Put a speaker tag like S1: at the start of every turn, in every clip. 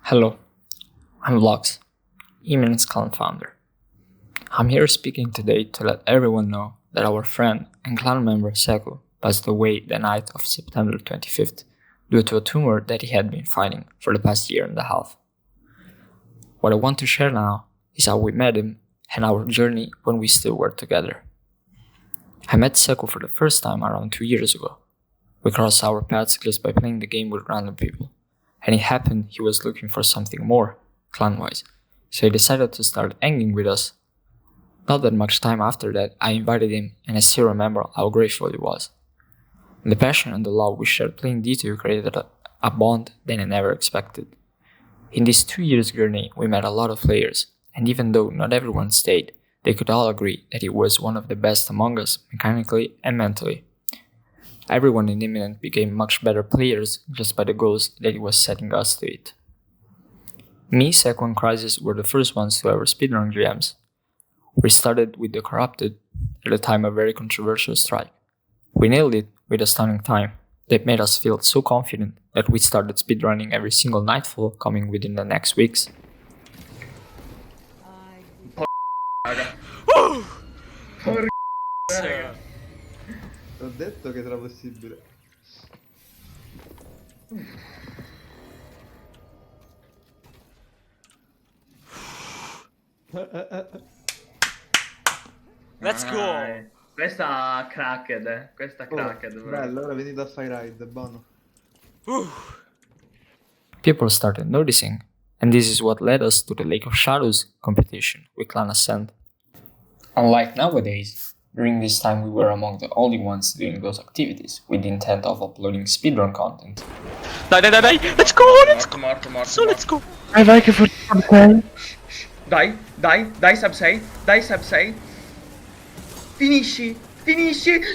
S1: Hello, I'm Vlogs, Eminence Clan founder. I'm here speaking today to let everyone know that our friend and clan member Sequ passed away the night of September 25th due to a tumor that he had been fighting for the past year and a half. What I want to share now is how we met him and our journey when we still were together. I met Sequ for the first time around 2 years ago. We crossed our paths just by playing the game with random people. And it happened he was looking for something more, clan-wise, so he decided to start hanging with us. Not that much time after that, I invited him, and I still remember how grateful he was. The passion and the love we shared playing D2 created a bond that I never expected. In this 2 years journey, we met a lot of players, and even though not everyone stayed, they could all agree that he was one of the best among us, mechanically and mentally. Everyone in Imminent became much better players just by the goals that he was setting us to it. Me, Sequ, and Crisis were the first ones to ever speedrun GMs. We started with the Corrupted, at the time a very controversial strike. We nailed it with a stunning time that made us feel so confident that we started speedrunning every single nightfall coming within the next weeks.
S2: Ho detto che era possibile.
S3: Let's go!
S4: Questa cracked, questa cracked.
S2: Oh, bello, ora venite a fare ride, buono.
S1: People started noticing, and this is what led us to the Lake of Shadows competition with Clan Ascent. Unlike nowadays, during this time we were among the only ones doing those activities with the intent of uploading speedrun content.
S3: Dai, let's go, let's go! Let's go!
S5: Vai che forse
S4: Dai, sub 6, Finisci!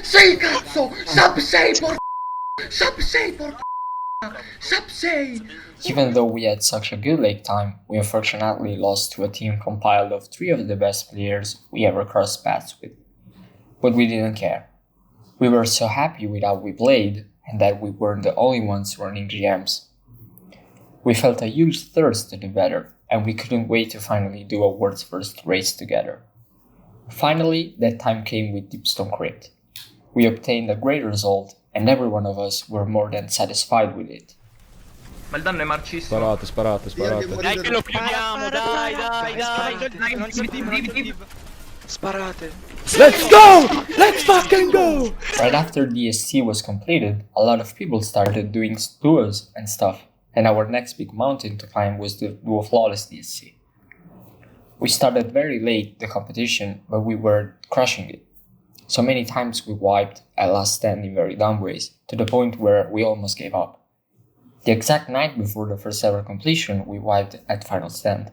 S4: Sei cazzo! Sub 6, Sub 6!
S1: Even though we had such a good lake time, we unfortunately lost to a team compiled of 3 of the best players we ever crossed paths with. But we didn't care. We were so happy with how we played and that we weren't the only ones running GMs. We felt a huge thirst to do better, and we couldn't wait to finally do a world's first race together. Finally, that time came with Deepstone Crypt. We obtained a great result, and every one of us were more than satisfied with it.
S4: Ma il danno è marcissimo.
S2: Sparate.
S3: Dai che lo chiudiamo, dai, non ci div. Sparate.
S5: Let's go! Let's fucking go!
S1: Right after DSC was completed, a lot of people started doing duos and stuff, and our next big mountain to climb was the Duo Flawless DSC. We started very late the competition, but we were crushing it. So many times we wiped at last stand in very dumb ways, to the point where we almost gave up. The exact night before the first ever completion, we wiped at final stand.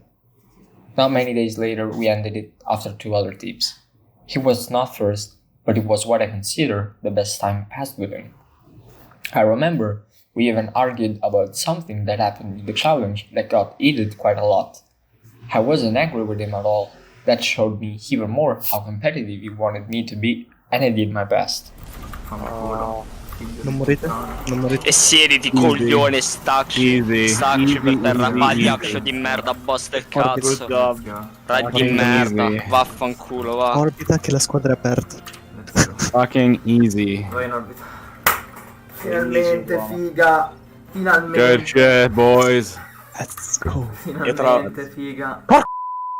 S1: Not many days later, we ended it after 2 other teams. He was not first, but it was what I consider the best time passed with him. I remember we even argued about something that happened in the challenge that got heated quite a lot. I wasn't angry with him at all. That showed me even more how competitive he wanted me to be, and I did my best.
S5: Non morite?
S3: E siediti, coglione, stacci per terra, pagliaccio di merda, boss del cazzo. Rag di merda, vaffanculo, va.
S5: Orbita che la squadra è aperta.
S6: Fucking easy.
S4: Vai in orbita. Finalmente, figa. Finalmente.
S6: Good shit, boys.
S5: Let's go.
S4: Finalmente, figa.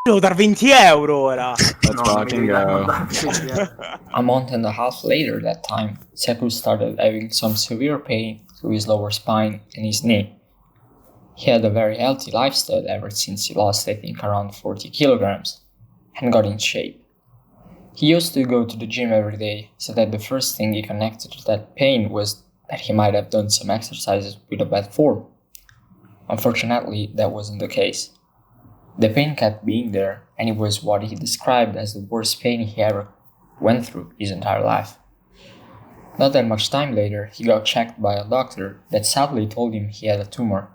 S5: Devo dar 20 euro ora.
S6: Let's fucking go.
S1: A month and a half later that time, Sequ started having some severe pain to his lower spine and his knee. He had a very healthy lifestyle ever since he lost I think around 40 kilograms and got in shape. He used to go to the gym every day, so that the first thing he connected to that pain was that he might have done some exercises with a bad form. Unfortunately, that wasn't the case. The pain kept being there, and it was what he described as the worst pain he ever went through his entire life. Not that much time later, he got checked by a doctor that sadly told him he had a tumor.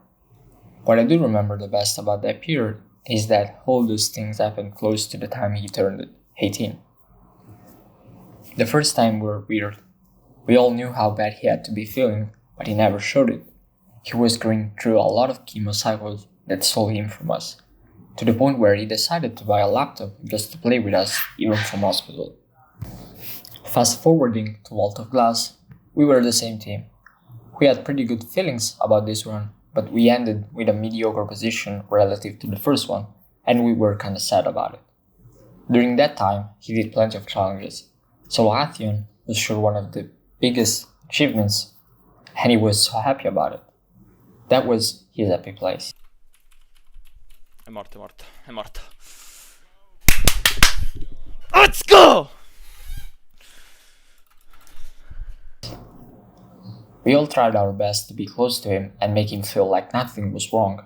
S1: What I do remember the best about that period is that all those things happened close to the time he turned 18. The first time were weird. We all knew how bad he had to be feeling, but he never showed it. He was going through a lot of chemo cycles that stole him from us, to the point where he decided to buy a laptop just to play with us even from hospital. Fast forwarding to Vault of Glass, we were the same team. We had pretty good feelings about this run, but we ended with a mediocre position relative to the first one, and we were kinda sad about it. During that time, he did plenty of challenges. Solo Atheon was sure one of the biggest achievements, and he was so happy about it. That was his happy place.
S3: È morto. Let's go!
S1: We all tried our best to be close to him and make him feel like nothing was wrong.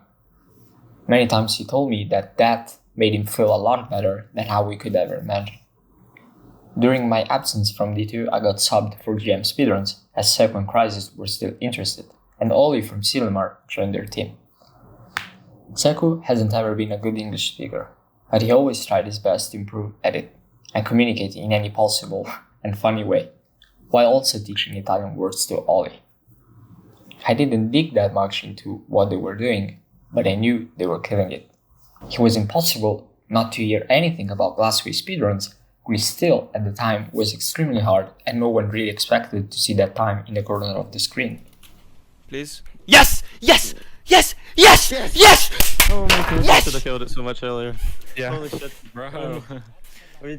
S1: Many times he told me that made him feel a lot better than how we could ever imagine. During my absence from D2, I got subbed for GM speedruns, as Sequ and Crisis were still interested, and Oli from Silmar joined their team. Sequ hasn't ever been a good English speaker, but he always tried his best to improve at it and communicate in any possible and funny way, while also teaching Italian words to Oli. I didn't dig that much into what they were doing, but I knew they were killing it. It was impossible not to hear anything about Glassway speedruns, which still, at the time, was extremely hard, and no one really expected to see that time in the corner of the screen.
S3: Please? Yes! Yes! Yes! Yes! Yes!
S6: Oh my god,
S3: Yes!
S6: I should have killed it so much earlier.
S5: Yeah.
S6: Holy shit, bro. we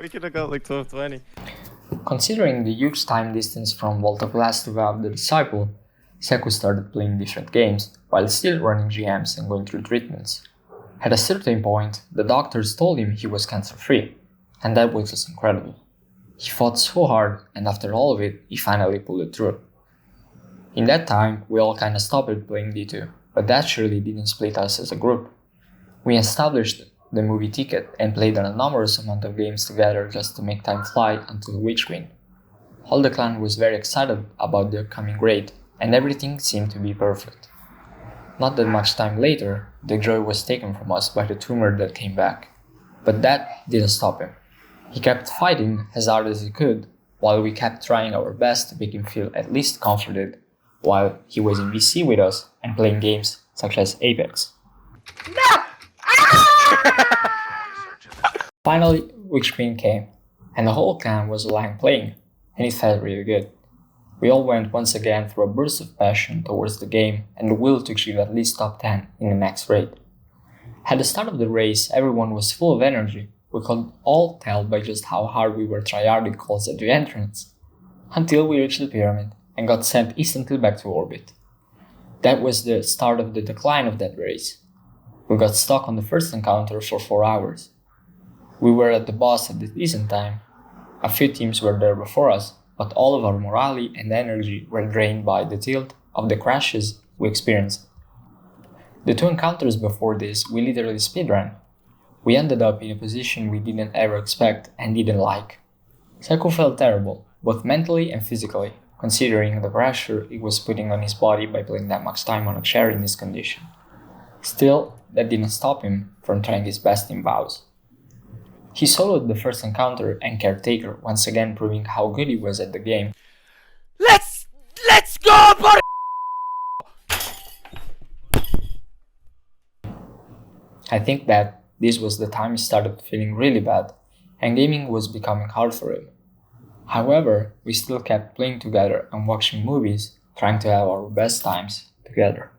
S6: could have got like 12-20.
S1: Considering the huge time distance from Vault of Glass to Vow of the Disciple, Sequ started playing different games, while still running GMs and going through treatments. At a certain point, the doctors told him he was cancer-free, and that was just incredible. He fought so hard, and after all of it, he finally pulled it through. In that time, we all kinda stopped playing D2, but that surely didn't split us as a group. We established the movie ticket and played an enormous amount of games together just to make time fly until Witch Queen. All the clan was very excited about the upcoming raid, and everything seemed to be perfect. Not that much time later, the joy was taken from us by the tumor that came back, but that didn't stop him. He kept fighting as hard as he could, while we kept trying our best to make him feel at least comforted while he was in VC with us and playing games such as Apex. Finally, Witch Queen came, and the whole clan was aligned playing, and it felt really good. We all went once again through a burst of passion towards the game and the will to achieve at least top 10 in the next raid. At the start of the race, everyone was full of energy. We could all tell by just how hard we were tryharding calls at the entrance, until we reached the pyramid and got sent instantly back to orbit. That was the start of the decline of that race. We got stuck on the first encounter for 4 hours. We were at the boss at a decent time. A few teams were there before us, but all of our morale and energy were drained by the tilt of the crashes we experienced. The 2 encounters before this, we literally speedran. We ended up in a position we didn't ever expect and didn't like. Sequ felt terrible, both mentally and physically, considering the pressure he was putting on his body by playing that much time on a chair in this condition. Still, that didn't stop him from trying his best in vows. He soloed the first encounter and Caretaker, once again proving how good he was at the game.
S3: Let's go, buddy!
S1: I think that this was the time he started feeling really bad, and gaming was becoming hard for him. However, we still kept playing together and watching movies, trying to have our best times together.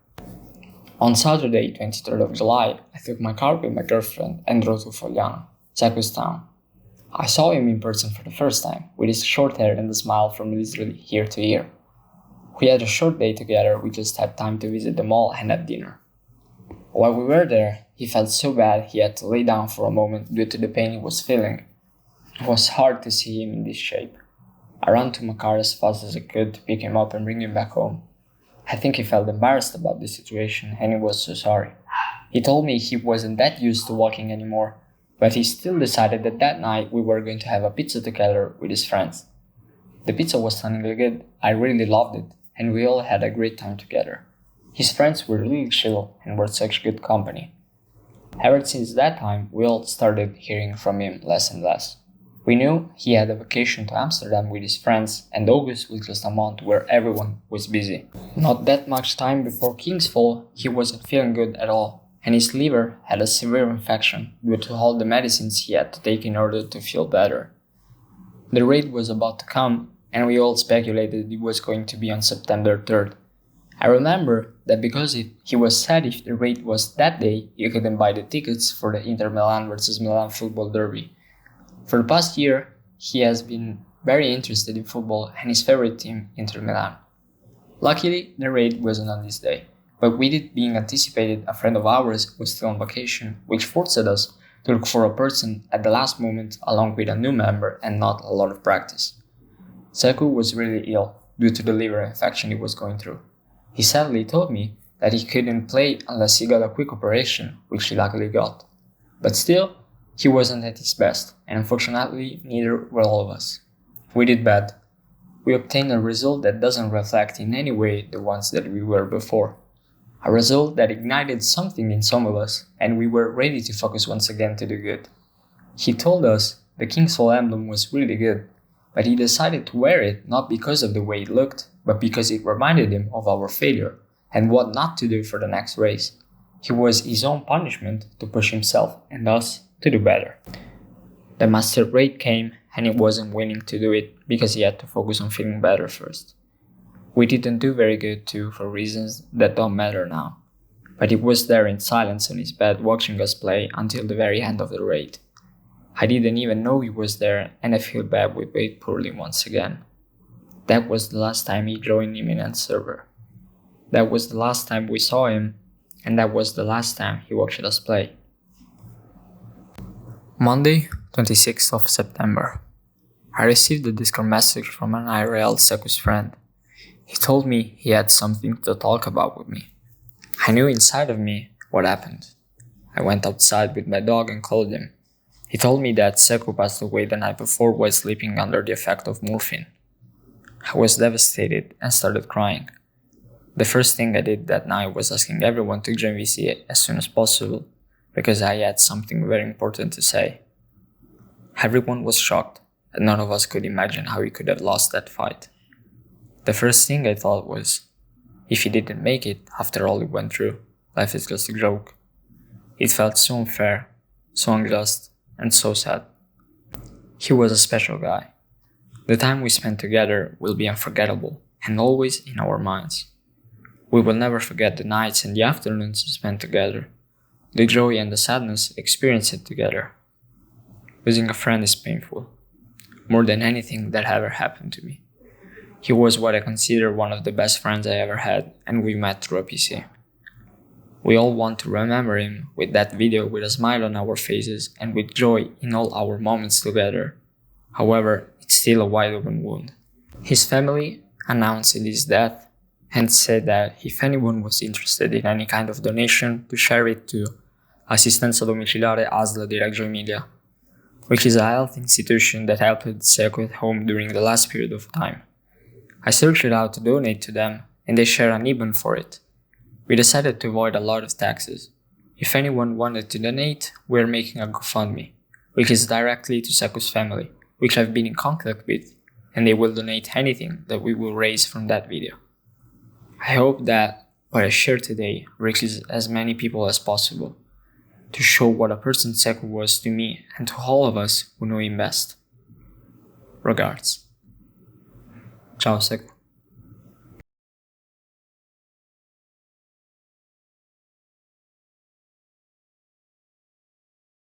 S1: On Saturday, 23rd of July, I took my car with my girlfriend and drove to Fogliano, Sequ's town. I saw him in person for the first time, with his short hair and a smile from literally ear to ear. We had a short day together, we just had time to visit the mall and have dinner. While we were there, he felt so bad he had to lay down for a moment due to the pain he was feeling. It was hard to see him in this shape. I ran to my car as fast as I could to pick him up and bring him back home. I think he felt embarrassed about the situation and he was so sorry. He told me he wasn't that used to walking anymore, but he still decided that night we were going to have a pizza together with his friends. The pizza was stunningly good, I really loved it, and we all had a great time together. His friends were really chill and were such good company. Ever since that time, we all started hearing from him less and less. We knew he had a vacation to Amsterdam with his friends, and August was just a month where everyone was busy. Not that much time before King's Fall, he wasn't feeling good at all, and his liver had a severe infection due to all the medicines he had to take in order to feel better. The raid was about to come, and we all speculated it was going to be on September 3rd. I remember that because he was sad if the raid was that day, he couldn't buy the tickets for the Inter Milan vs Milan football derby. For the past year, he has been very interested in football and his favorite team, Inter Milan. Luckily, the raid wasn't on this day, but with it being anticipated, a friend of ours was still on vacation, which forced us to look for a person at the last moment along with a new member and not a lot of practice. Sequ was really ill due to the liver infection he was going through. He sadly told me that he couldn't play unless he got a quick operation, which he luckily got. But still, he wasn't at his best, and unfortunately, neither were all of us. We did bad. We obtained a result that doesn't reflect in any way the ones that we were before. A result that ignited something in some of us, and we were ready to focus once again to do good. He told us the King's Fall emblem was really good, but he decided to wear it not because of the way it looked, but because it reminded him of our failure and what not to do for the next race. He was his own punishment to push himself and us to do better. The master raid came and he wasn't willing to do it because he had to focus on feeling better first. We didn't do very good too for reasons that don't matter now, but he was there in silence on his bed watching us play until the very end of the raid. I didn't even know he was there and I feel bad we played poorly once again. That was the last time he joined Imminent's server. That was the last time we saw him, and that was the last time he watched us play. Monday, 26th of September. I received a Discord message from an IRL Sequ's friend. He told me he had something to talk about with me. I knew inside of me what happened. I went outside with my dog and called him. He told me that Sequ passed away the night before while sleeping under the effect of morphine. I was devastated and started crying. The first thing I did that night was asking everyone to join VC as soon as possible, because I had something very important to say. Everyone was shocked, and none of us could imagine how he could have lost that fight. The first thing I thought was, if he didn't make it after all he went through, life is just a joke. It felt so unfair, so unjust, and so sad. He was a special guy. The time we spent together will be unforgettable and always in our minds. We will never forget the nights and the afternoons spent together, the joy and the sadness experienced together. Losing a friend is painful, more than anything that ever happened to me. He was what I consider one of the best friends I ever had, and we met through a PC. We all want to remember him with that video with a smile on our faces and with joy in all our moments together. However, it's still a wide open wound. His family announced his death and said that if anyone was interested in any kind of donation, to share it to Assistenza Domiciliare ASL di Reggio Emilia, which is a health institution that helped Sequ at home during the last period of time. I searched out to donate to them, and they share an IBAN for it. We decided to avoid a lot of taxes. If anyone wanted to donate, we're making a GoFundMe, which is directly to Sequ's family, which I've been in contact with, and they will donate anything that we will raise from that video. I hope that what I share today reaches as many people as possible, to show what a person Sequ was to me and to all of us who know him best. Regards. Ciao Sequ.